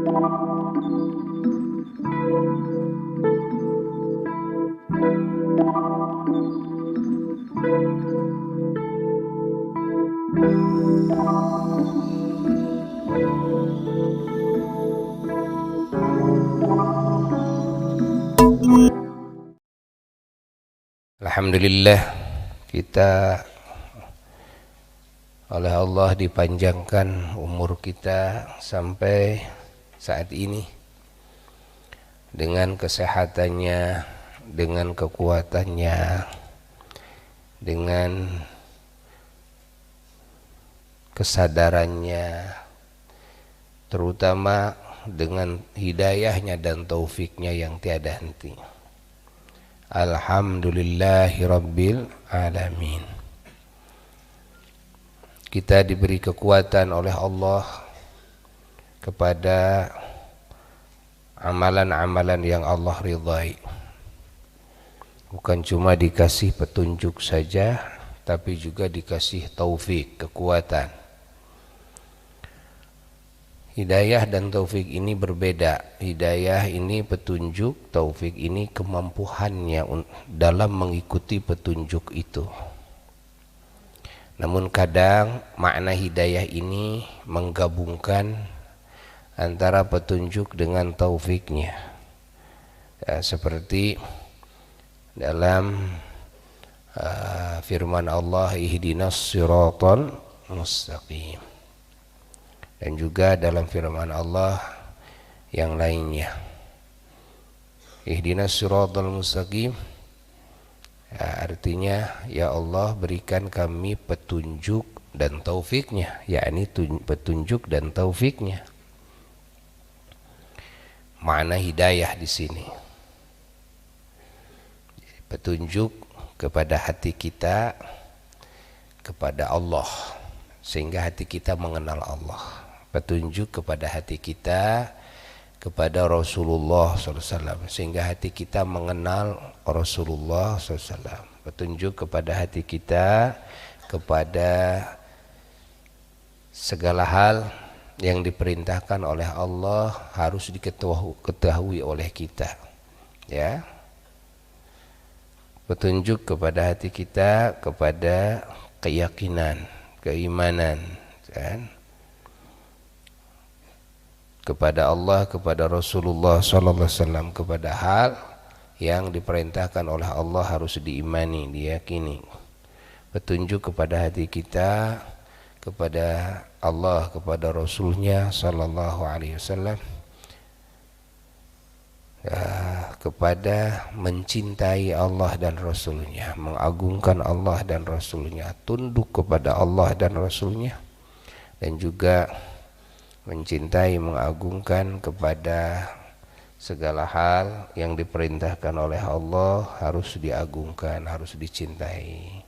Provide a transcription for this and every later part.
Alhamdulillah, kita oleh Allah dipanjangkan umur kita sampai saat ini dengan kesehatannya, dengan kekuatannya, dengan kesadarannya, terutama dengan hidayahnya dan taufiknya yang tiada henti. Alhamdulillahirabbil alamin. Kita diberi kekuatan oleh Allah kepada amalan-amalan yang Allah ridhai. Bukan cuma dikasih petunjuk saja, tapi juga dikasih taufik, kekuatan. Hidayah dan taufik ini berbeda. Hidayah ini petunjuk, taufik ini kemampuannya dalam mengikuti petunjuk itu. Namun kadang makna hidayah ini menggabungkan antara petunjuk dengan taufiknya. Ya, seperti dalam firman Allah, ihdinas siratal mustaqim. Dan juga dalam firman Allah yang lainnya, ihdinas siratal mustaqim, ya, artinya ya Allah berikan kami petunjuk dan taufiknya, yakni petunjuk dan taufiknya. Makna hidayah di sini petunjuk kepada hati kita kepada Allah, sehingga hati kita mengenal Allah. Petunjuk kepada hati kita kepada Rasulullah SAW, sehingga hati kita mengenal Rasulullah SAW. Petunjuk kepada hati kita kepada segala hal yang diperintahkan oleh Allah harus diketahui oleh kita, ya. Petunjuk kepada hati kita kepada keyakinan, keimanan, kan? Kepada Allah, kepada Rasulullah SAW, kepada hal yang diperintahkan oleh Allah harus diimani, diyakini. Petunjuk kepada hati kita kepada Allah, kepada Rasulnya SAW, kepada mencintai Allah dan Rasulnya, mengagungkan Allah dan Rasulnya, tunduk kepada Allah dan Rasulnya, dan juga mencintai, mengagungkan kepada segala hal yang diperintahkan oleh Allah harus diagungkan, harus dicintai.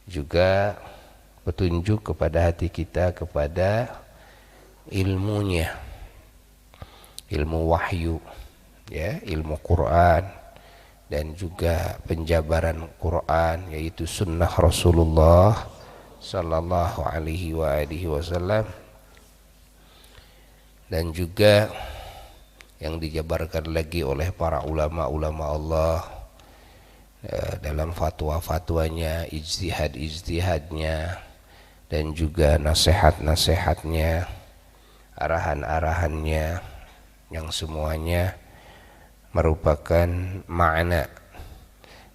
Juga petunjuk kepada hati kita kepada ilmunya, ilmu wahyu, ya, ilmu Quran, dan juga penjabaran Quran, yaitu sunnah Rasulullah sallallahu alaihi wasallam, dan juga yang dijabarkan lagi oleh para ulama-ulama Allah dalam fatwa-fatwanya, ijtihad-ijtihadnya, dan juga nasihat-nasihatnya, arahan-arahannya, yang semuanya merupakan makna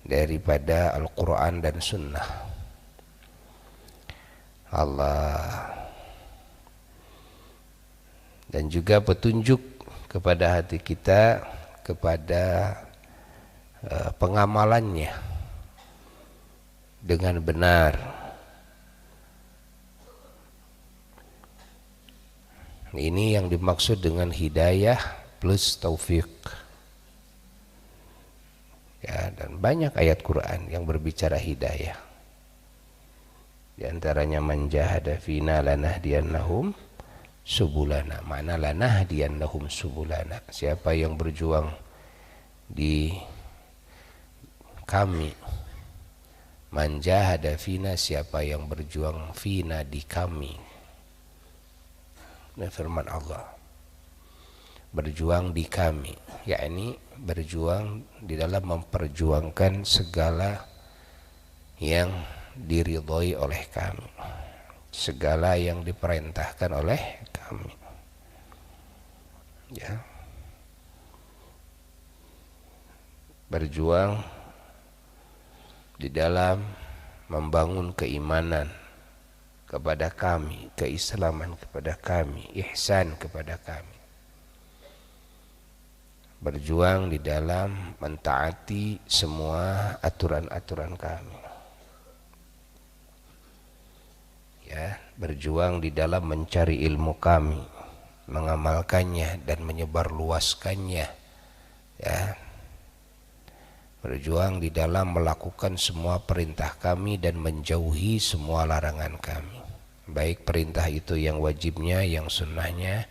daripada Al-Quran dan Sunnah Allah. Dan juga petunjuk kepada hati kita kepada pengamalannya dengan benar. Ini yang dimaksud dengan hidayah plus taufik, ya. Dan banyak ayat Quran yang berbicara hidayah. Di antaranya man jahada fina lanahdiyannahum subulana. Mana lanahdiyannahum subulana, siapa yang berjuang di kami. Man jahada fina, siapa yang berjuang fina, di kami. Nah, firman Allah. berjuang di kami, yakni berjuang di dalam memperjuangkan segala yang diridhoi oleh kami, segala yang diperintahkan oleh kami, ya. Berjuang di dalam membangun keimanan kepada kami, keislaman kepada kami, ihsan kepada kami. Berjuang di dalam mentaati semua aturan-aturan kami, ya. Berjuang di dalam mencari ilmu kami, mengamalkannya dan menyebarluaskannya, ya. Berjuang di dalam melakukan semua perintah kami dan menjauhi semua larangan kami, baik perintah itu yang wajibnya, yang sunnahnya,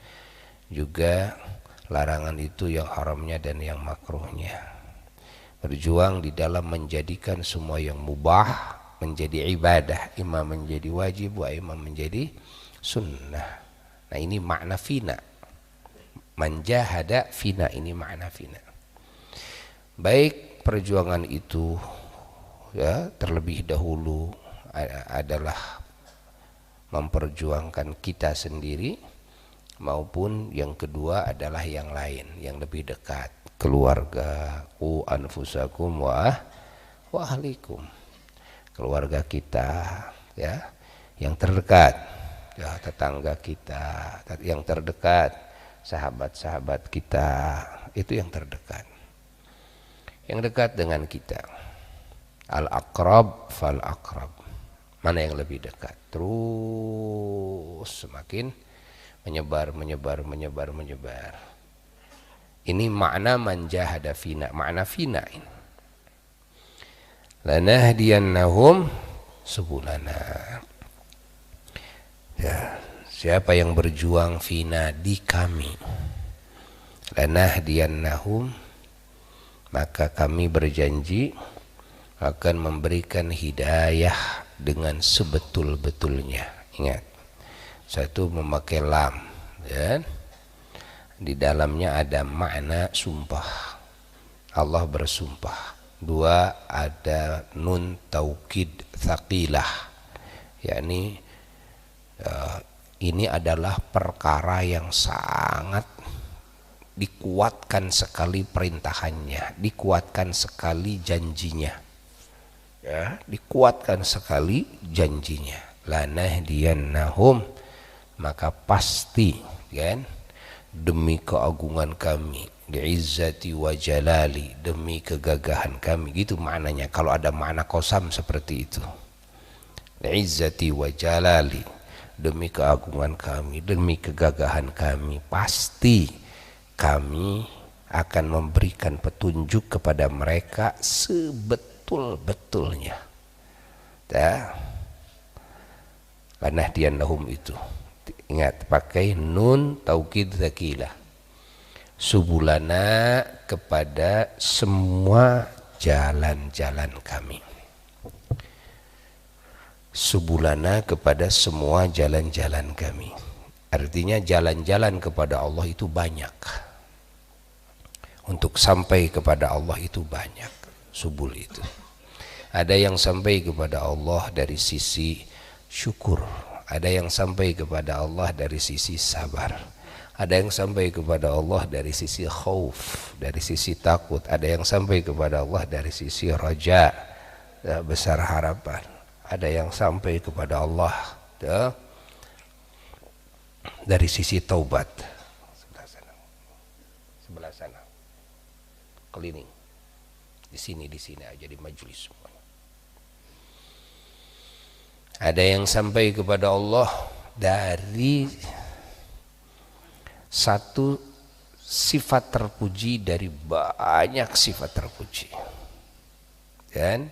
juga larangan itu yang haramnya dan yang makruhnya. Berjuang di dalam menjadikan semua yang mubah menjadi ibadah, imam menjadi wajib, wa imam menjadi sunnah. Nah, ini makna fina. Manjahada fina, ini makna fina. Baik perjuangan itu, ya, terlebih dahulu adalah memperjuangkan kita sendiri, maupun yang kedua adalah yang lain, yang lebih dekat, keluarga, qu anfusakum wa ahlikum, keluarga kita, ya, yang terdekat, ya, tetangga kita yang terdekat, sahabat-sahabat kita, itu yang terdekat, yang dekat dengan kita. Al-aqrab fal-aqrab, mana yang lebih dekat, terus semakin menyebar. Ini makna manjahada fina, makna fina ini. Lanahdiyannahum subulana, ya, siapa yang berjuang fina di kami, lanahdiyannahum, maka kami berjanji akan memberikan hidayah dengan sebetul-betulnya. Ingat, satu memakai lam, ya, di dalamnya ada makna sumpah, Allah bersumpah. Dua, ada nun taukid tsaqilah, yakni ini adalah perkara yang sangat dikuatkan sekali perintahannya, dikuatkan sekali janjinya, ya, dikuatkan sekali janjinya. Lanahdiyannahum, maka pasti, kan, demi keagungan kami, bi'izzati wa jalali, demi kegagahan kami, gitu maknanya. Kalau ada makna qasam seperti itu, bi'izzati wa jalali, demi keagungan kami, demi kegagahan kami, pasti kami akan memberikan petunjuk kepada mereka sebetul-betulnya. Ya. Lanahdiyannahum itu, ingat, pakai nun taukid tsaqilah. Subulana, kepada semua jalan-jalan kami. Subulana, kepada semua jalan-jalan kami. Artinya jalan-jalan kepada Allah itu banyak. Untuk sampai kepada Allah itu banyak, subul itu. Ada yang sampai kepada Allah dari sisi syukur, ada yang sampai kepada Allah dari sisi sabar, ada yang sampai kepada Allah dari sisi khauf, dari sisi takut, ada yang sampai kepada Allah dari sisi raja, besar harapan, ada yang sampai kepada Allah, ya, dari sisi taubat. Sebelah sana, keliling, di sini aja, di majelis semuanya. Ada yang sampai kepada Allah dari satu sifat terpuji dari banyak sifat terpuji, dan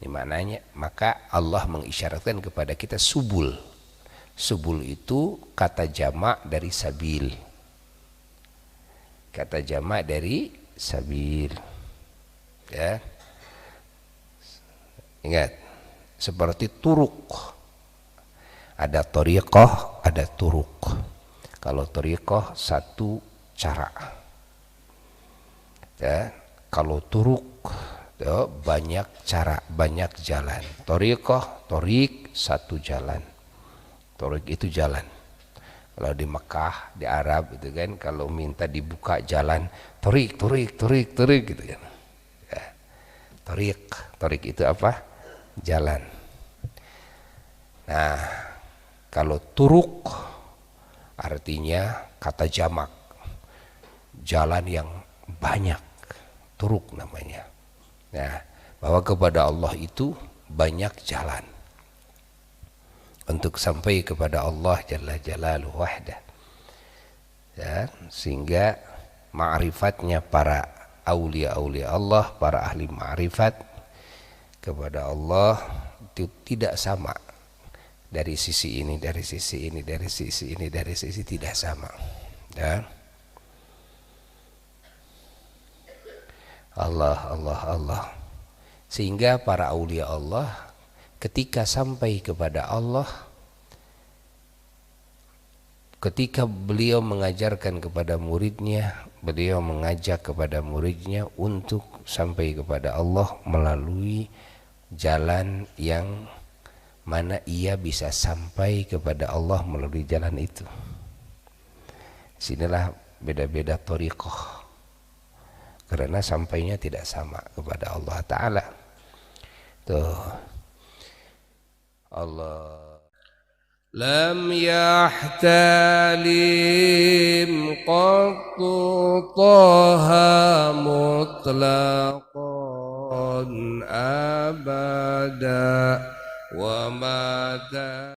ini maknanya, maka Allah mengisyaratkan kepada kita subul. Subul itu kata jamak dari sabil, kata jamak dari sabil, ya. Ingat, seperti turuk, ada thariqah, ada turuk. Kalau thariqah satu cara. Ya, kalau turuk ya, banyak cara, banyak jalan. Thariqah, torik satu jalan. Torik itu jalan. Kalau di Mekah, di Arab itu kan, kalau minta dibuka jalan, torik gitu kan. Ya. Torik itu apa? Jalan. Nah, kalau turuk artinya kata jamak, jalan yang banyak, turuk namanya. Nah, bahwa kepada Allah itu banyak jalan untuk sampai kepada Allah Jalla Jalaluhu wahdah. Ya, sehingga ma'rifatnya para aulia-aulia Allah, para ahli ma'rifat kepada Allah itu tidak sama. Dari sisi ini, dari sisi ini, dari sisi ini, dari sisi tidak sama. Ya. Allah. Sehingga para aulia Allah ketika sampai kepada Allah, ketika beliau mengajarkan kepada muridnya, beliau mengajak kepada muridnya untuk sampai kepada Allah melalui jalan yang mana ia bisa sampai kepada Allah melalui jalan itu. Sinilah beda-beda thariqah, karena sampainya tidak sama kepada Allah Ta'ala. Tuh Allah lam yahtalim qattu taha mutlaqan abada wa mata